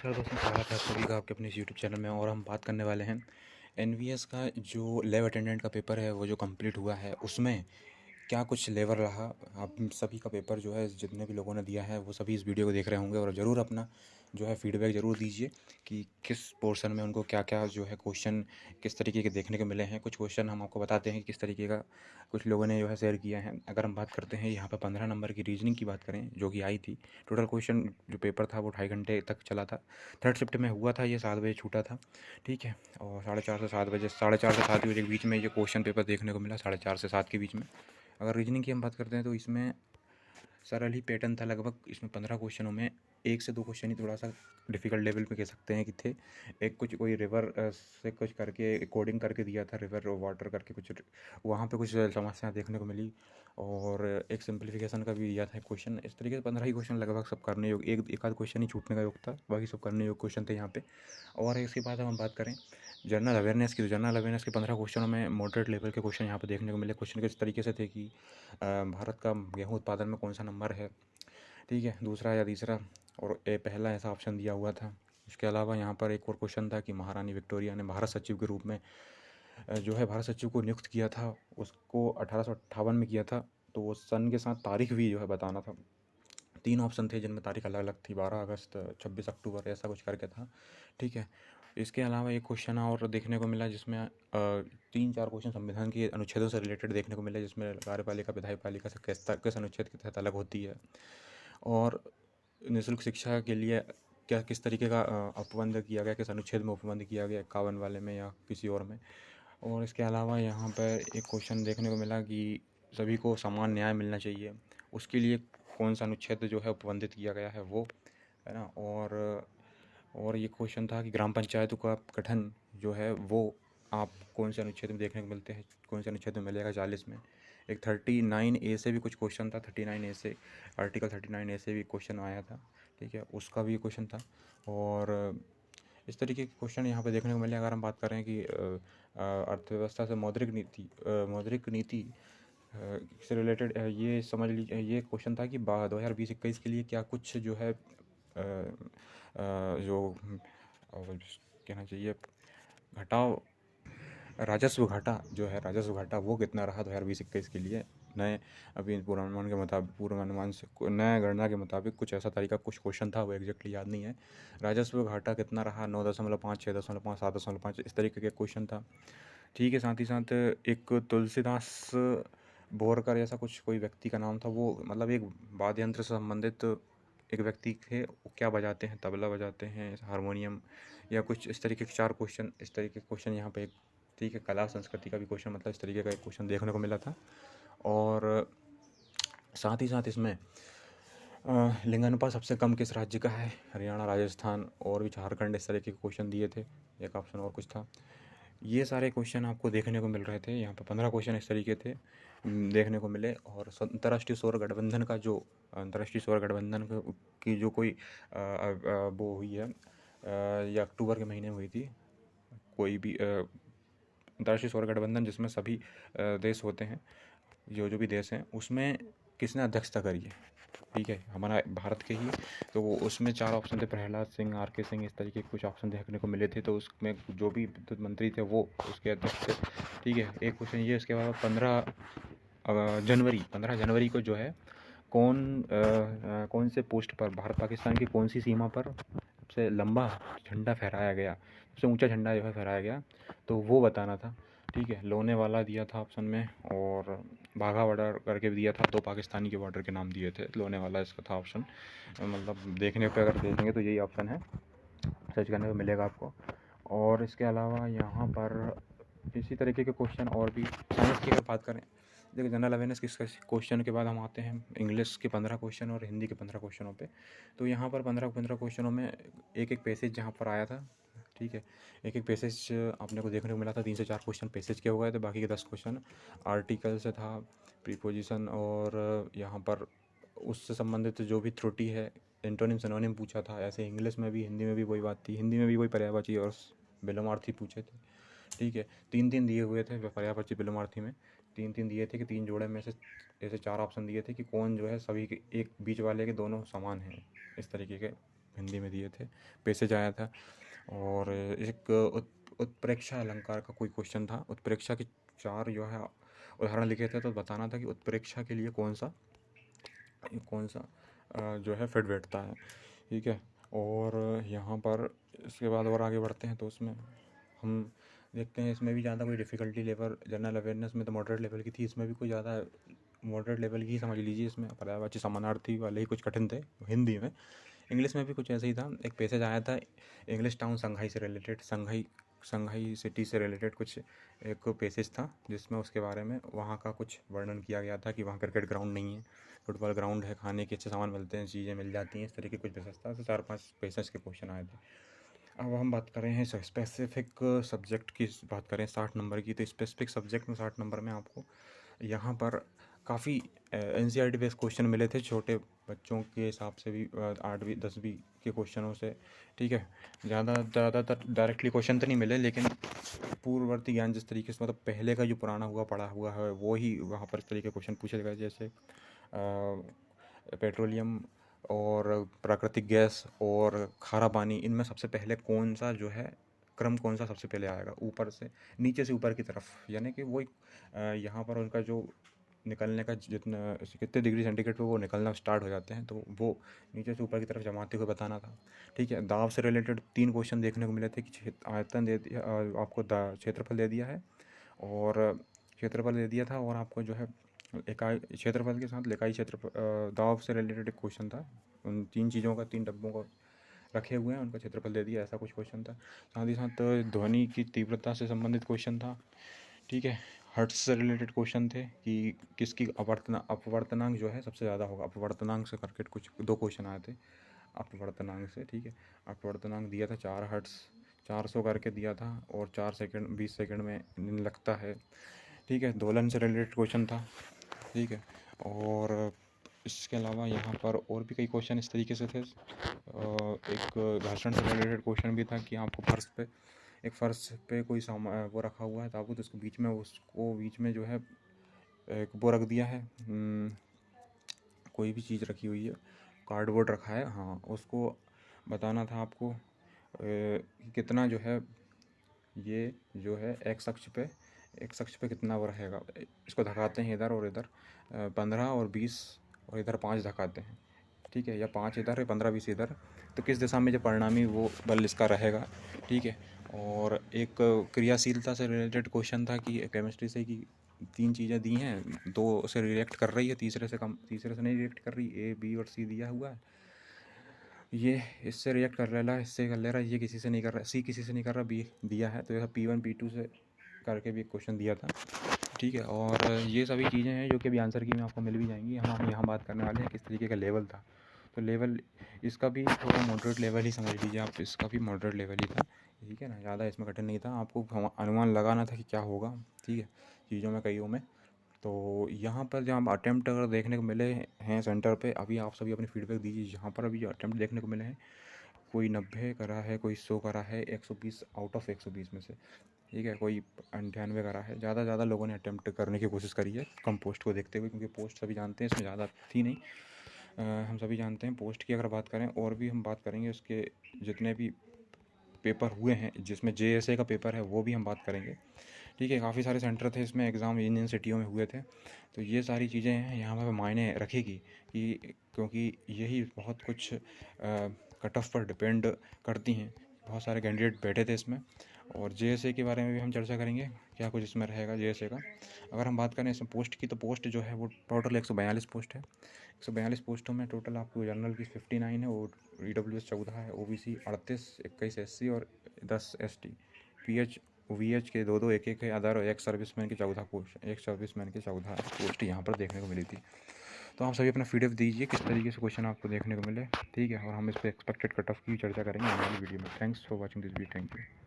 नमस्कार दोस्तों, स्वागत है आप सभी का आपके अपने इस यूट्यूब चैनल में। और हम बात करने वाले हैं एनवीएस का जो लैब अटेंडेंट का पेपर है वो जो कंप्लीट हुआ है उसमें क्या कुछ लेवल रहा। आप सभी का पेपर जो है जितने भी लोगों ने दिया है वो सभी इस वीडियो को देख रहे होंगे और ज़रूर अपना जो है फीडबैक ज़रूर दीजिए कि किस पोर्शन में उनको क्या क्या जो है क्वेश्चन किस तरीके के देखने को मिले हैं। कुछ क्वेश्चन हम आपको बताते हैं कि किस तरीके का कुछ लोगों ने जो है शेयर किया है। अगर हम बात करते हैं यहाँ पर 15 नंबर की रीजनिंग की बात करें जो कि आई थी। टोटल क्वेश्चन जो पेपर था वो 2.5 घंटे तक चला था। थर्ड शिफ्ट में हुआ था, ये 7 बजे छूटा था। ठीक है, और 4:30 से 7 बजे 4:30 से 7 बजे के बीच में ये क्वेश्चन पेपर देखने को मिला, 4:30 से 7 के बीच में। अगर रीजनिंग की हम बात करते हैं तो इसमें सरल ही पैटर्न था लगभग। इसमें 15 क्वेश्चनों में 1 से 2 क्वेश्चन ही थोड़ा सा डिफ़िकल्ट लेवल पे कह सकते हैं कि थे। एक कुछ कोई रिवर से कुछ करके कोडिंग करके दिया था, रिवर वाटर करके कुछ वहाँ पे कुछ समस्या देखने को मिली। और एक सिंप्लीफिकेशन का भी दिया था क्वेश्चन। इस तरीके से 15 ही क्वेश्चन लगभग सब करने योग, एक आध क्वेश्चन ही छूटने का योग था, बाकी सब करने योग क्वेश्चन थे यहाँ पे। और इसके बाद हम बात करें जनरल अवेयरनेस की, तो जनरल अवेयरनेस के 15 क्वेश्चनों में मॉडरेट लेवल के क्वेश्चन यहाँ पे देखने को मिले। क्वेश्चन किस तरीके से थे कि भारत का गेहूँ उत्पादन में कौन सा नंबर है, ठीक है, दूसरा या तीसरा, और पहला ऐसा ऑप्शन दिया हुआ था। इसके अलावा यहाँ पर एक और क्वेश्चन था कि महारानी विक्टोरिया ने भारत सचिव के रूप में जो है भारत सचिव को नियुक्त किया था, उसको 1858 में किया था। तो वो सन के साथ तारीख भी जो है बताना था। 3 ऑप्शन थे जिनमें तारीख अलग अलग थी, 12 अगस्त, 26 अक्टूबर, ऐसा कुछ करके था। ठीक है, इसके अलावा एक क्वेश्चन और देखने को मिला जिसमें 3-4 क्वेश्चन संविधान के अनुच्छेदों से रिलेटेड देखने को मिले, जिसमें कार्यपालिका विधायपालिका से किस अनुच्छेद के तहत अलग होती है, और निःशुल्क शिक्षा के लिए क्या किस तरीके का उपबंध किया गया, किस अनुच्छेद में उपबंध किया गया, 51 वाले में या किसी और में। और इसके अलावा यहाँ पर एक क्वेश्चन देखने को मिला कि सभी को समान न्याय मिलना चाहिए, उसके लिए कौन सा अनुच्छेद जो है उपबंधित किया गया है वो, है ना। और ये क्वेश्चन था कि ग्राम पंचायतों का गठन जो है वो आप कौन से अनुच्छेद में देखने को मिलते हैं, कौन से अनुच्छेद में मिलेगा, 40 में। एक 39A से भी कुछ क्वेश्चन था, 39A से, आर्टिकल 39A से भी क्वेश्चन आया था। ठीक है, उसका भी क्वेश्चन था। और इस तरीके के क्वेश्चन यहाँ पे देखने को मिले। अगर हम बात करें कि अर्थव्यवस्था से मौद्रिक नीति से रिलेटेड ये समझ लीजिए, ये क्वेश्चन था कि 2020-21 के लिए क्या कुछ जो है जो कहना चाहिए घटाव, राजस्व घाटा जो है, राजस्व घाटा वो कितना रहा 2020-21 के लिए। नए अभी पूर्वानुमान से नया गणना के मुताबिक कुछ ऐसा तरीका कुछ क्वेश्चन था, वो एग्जैक्टली याद नहीं है। राजस्व घाटा कितना रहा, 9.5, 6.5, 7.5, इस तरीके के क्वेश्चन था। ठीक है, साथ ही साथ एक तुलसीदास बोरकर ऐसा कुछ कोई व्यक्ति का नाम था, वो मतलब एक वाद्य यंत्र से संबंधित एक व्यक्ति थे। वो क्या बजाते हैं, तबला बजाते हैं, हारमोनियम या कुछ इस तरीके के 4 क्वेश्चन, इस तरीके के क्वेश्चन यहाँ पे। ठीक है, कला संस्कृति का भी क्वेश्चन, मतलब इस तरीके का एक क्वेश्चन देखने को मिला था। और साथ ही साथ इसमें लिंगानुपात सबसे कम किस राज्य का है, हरियाणा, राजस्थान और भी झारखंड, इस तरीके के क्वेश्चन दिए थे। एक ऑप्शन और कुछ था। ये सारे क्वेश्चन आपको देखने को मिल रहे थे। यहाँ पर 15 क्वेश्चन इस तरीके थे देखने को मिले। और अंतर्राष्ट्रीय सौर गठबंधन का जो अंतर्राष्ट्रीय सौर गठबंधन की जो कोई वो हुई है, ये अक्टूबर के महीने में हुई थी। कोई भी अंतर्राष्ट्रीय सौर गठबंधन जिसमें सभी देश होते हैं, जो भी देश हैं, उसमें किसने अध्यक्षता करी है। ठीक है, हमारा भारत के ही। तो उसमें 4 ऑप्शन थे, प्रहलाद सिंह, RK सिंह, इस तरीके के कुछ ऑप्शन देखने को मिले थे। तो उसमें जो भी विद्युत मंत्री थे वो उसके अध्यक्ष थे। ठीक है, एक क्वेश्चन ये। इसके बाद 15 जनवरी को जो है कौन से पोस्ट पर भारत पाकिस्तान की कौन सी सीमा पर सबसे लंबा झंडा फहराया गया, सबसे ऊंचा झंडा जो है फहराया गया, तो वो बताना था। ठीक है, लोनेवाला दिया था ऑप्शन में, और बाघा बॉर्डर करके भी दिया था। 2 पाकिस्तानी के बॉर्डर के नाम दिए थे, लोनेवाला इसका था ऑप्शन। मतलब देखने पे अगर देखेंगे तो यही ऑप्शन है, सर्च करने को मिलेगा आपको। और इसके अलावा यहाँ पर इसी तरीके के क्वेश्चन और भी। साइंस की अगर बात करें, देखिए जनरल अवेयरनेस के क्वेश्चन के बाद हम आते हैं इंग्लिश के 15 क्वेश्चन और हिंदी के 15 क्वेश्चनों पे। तो यहाँ पर 15 क्वेश्चनों में एक एक पैसेज जहाँ पर आया था। ठीक है, एक एक पैसेज आपने को देखने को मिला था। 3 से 4 क्वेश्चन पैसेज के हो गए थे, बाकी के 10 क्वेश्चन आर्टिकल से था, प्रीपोजिशन, और यहाँ पर उससे संबंधित जो भी त्रुटि है, एंटोनिम सिनोनिम पूछा था। ऐसे इंग्लिश में भी, हिंदी में भी वही बात थी, हिंदी में भी वही पर्यायवाची और विलोमार्थी पूछे थे। ठीक है, 3-3 दिए हुए थे पर्यायवाची विलोमार्थी में। 3-3 दिए थे कि 3 जोड़े में से ऐसे 4 ऑप्शन दिए थे कि कौन जो है सभी के एक बीच वाले के दोनों समान हैं, इस तरीके के हिंदी में दिए थे, पैसेज आया था। और एक उत्प्रेक्षा अलंकार का कोई क्वेश्चन था। उत्प्रेक्षा के 4 जो है उदाहरण लिखे थे, तो बताना था कि उत्प्रेक्षा के लिए कौन सा जो है फिट बैठता है, ठीक है। और यहाँ पर इसके बाद और आगे बढ़ते हैं तो उसमें हम देखते हैं, इसमें भी ज़्यादा कोई डिफ़िकल्टी लेवल, जनरल अवेयरनेस में तो मॉडरेट लेवल की थी, इसमें भी कोई ज़्यादा मॉडरेट लेवल की समझ लीजिए। इसमें पर्यायवाची समानार्थी वाले ही कुछ कठिन थे हिंदी में। इंग्लिश में भी कुछ ऐसे ही था। एक पैसेज आया था इंग्लिश टाउन संघाई से रिलेटेड, संघाई सिटी से रिलेटेड कुछ एक पैसेज था, जिसमें उसके बारे में वहाँ का कुछ वर्णन किया गया था कि वहाँ क्रिकेट ग्राउंड नहीं है, फुटबॉल ग्राउंड है, खाने के अच्छे सामान मिलते हैं, चीज़ें मिल जाती हैं, इस तरह की कुछ विशेषता से 4-5 पैसेज के क्वेश्चन आए थे। अब हम बात कर रहे हैं स्पेसिफिक सब्जेक्ट की, बात करें 60 नंबर की, तो स्पेसिफिक सब्जेक्ट में 60 नंबर में आपको यहाँ पर काफ़ी NCERT बेस्ड क्वेश्चन मिले थे, छोटे बच्चों के हिसाब से भी 8वीं 10वीं के क्वेश्चनों से, ठीक है। ज़्यादातर डायरेक्टली क्वेश्चन तो नहीं मिले, लेकिन पूर्ववर्ती ज्ञान जिस तरीके से, मतलब पहले का जो पुराना हुआ पढ़ा हुआ है वो ही वहाँ पर इस तरीके के क्वेश्चन पूछे गए, जैसे पेट्रोलियम और प्राकृतिक गैस और खारा पानी, इनमें सबसे पहले कौन सा जो है क्रम, कौन सा सबसे पहले आएगा, ऊपर से नीचे से ऊपर की तरफ, यानी कि वो यहाँ पर उनका जो निकलने का जितना कितने डिग्री सेंटीग्रेड पे वो निकलना स्टार्ट हो जाते हैं, तो वो नीचे से ऊपर की तरफ जमाते हुए बताना था, ठीक है। दाब से रिलेटेड 3 क्वेश्चन देखने को मिले थे कि आयतन दे दिया, आपको क्षेत्रफल दे दिया है, और क्षेत्रफल दे दिया था, और आपको जो है इकाई क्षेत्रफल के साथ इकाई क्षेत्रफल, दाब से रिलेटेड एक क्वेश्चन था। उन 3 चीज़ों का, 3 डब्बों को रखे हुए हैं, उनका क्षेत्रफल दे दिया, ऐसा कुछ क्वेश्चन था। साथ ही साथ ध्वनि की तीव्रता से संबंधित क्वेश्चन था, ठीक है। हर्ट्ज से रिलेटेड क्वेश्चन थे कि किसकी अपवर्तनांक जो है सबसे ज़्यादा होगा, अपवर्तनांक से करके कुछ 2 क्वेश्चन आए थे अपवर्तनांक से, ठीक है। अपवर्तनांक दिया था 4 हर्ट्ज, 400 करके दिया था, और 4 सेकंड 20 सेकंड में लगता है, ठीक है। दोलन से रिलेटेड क्वेश्चन था, ठीक है। और इसके अलावा यहाँ पर और भी कई क्वेश्चन इस तरीके से थे। एक घर्षण से रिलेटेड क्वेश्चन भी था कि आपको फर्श पे कोई वो रखा हुआ है ताबूत, उसको बीच में जो है एक वो रख दिया है, कोई भी चीज़ रखी हुई है, कार्डबोर्ड रखा है, हाँ, उसको बताना था आपको कितना जो है, ये जो है एक्स अक्ष पे कितना वो रहेगा। इसको धकाते हैं इधर और इधर, 15 और 20 और इधर 5 धकाते हैं, ठीक है, या 5 इधर है 15-20 इधर, तो किस दिशा में जो परिणामी वो बल इसका रहेगा, ठीक है। और एक क्रियाशीलता से रिलेटेड क्वेश्चन था कि केमिस्ट्री से, कि 3 चीज़ें दी हैं, 2 से रिएक्ट कर रही है, तीसरे से नहीं रिएक्ट कर रही, A B और C दिया हुआ है, ये इससे रिएक्ट कर रहा है, इससे कर ले रहा है, ये किसी से नहीं कर रहा, C किसी से नहीं कर रहा, B दिया है, तो यह P1 P2 से करके भी एक क्वेश्चन दिया था, ठीक है। और ये सभी चीज़ें हैं जो कि अभी आंसर की में आपको मिल भी जाएंगी। हम यहाँ बात करने वाले हैं किस तरीके का लेवल था, तो लेवल इसका भी थोड़ा मॉडरेट लेवल ही समझ लीजिए आप, इसका भी मॉडरेट लेवल ही था, ठीक है ना, ज़्यादा इसमें कठिन नहीं था, आपको अनुमान लगाना था कि क्या होगा, ठीक है, चीज़ों में कईयों में। तो यहाँ पर जब अटैम्प्ट अगर देखने को मिले हैं सेंटर पे, अभी आप सभी अपनी फीडबैक दीजिए। यहाँ पर अभी जो अटैम्प्ट देखने को मिले हैं, कोई 90 करा है, कोई 100 करा है, 120 आउट ऑफ 120 में से, ठीक है, कोई 98 करा है। ज़्यादा लोगों ने अटैम्प्ट करने की कोशिश करी है कम पोस्ट को देखते हुए, क्योंकि पोस्ट सभी जानते हैं इसमें ज़्यादा थी नहीं, हम सभी जानते हैं। पोस्ट की अगर बात करें, और भी हम बात करेंगे उसके जितने भी पेपर हुए हैं, जिसमें JSA का पेपर है वो भी हम बात करेंगे, ठीक है। काफ़ी सारे सेंटर थे इसमें, एग्ज़ाम इन सिटियों में हुए थे, तो ये सारी चीज़ें हैं यहाँ पर मायने रखेगी, कि क्योंकि यही बहुत कुछ कट ऑफ पर डिपेंड करती हैं। बहुत सारे कैंडिडेट बैठे थे इसमें, और JSA के बारे में भी हम चर्चा करेंगे, क्या कुछ इसमें रहेगा JSA का। अगर हम बात करें इसमें पोस्ट की, तो पोस्ट जो है वो टोटल 142 पोस्ट है। 142 पोस्टों में टोटल आपको जनरल की 59 है, और EWS 14 है, OBC 38, 21 SC और 10 ST, PH VH के 2 1 है, अदर एक सर्विसमैन के 14 पोस्ट यहाँ पर देखने को मिली थी। तो आप सभी अपना फीडबैक दीजिए किस तरीके से क्वेश्चन आपको देखने को मिले, ठीक है, और हम इस पर एक्सपेक्टेड कट ऑफ की चर्चा करेंगे आने वाली वीडियो में। Thanks for watching this video, thank you.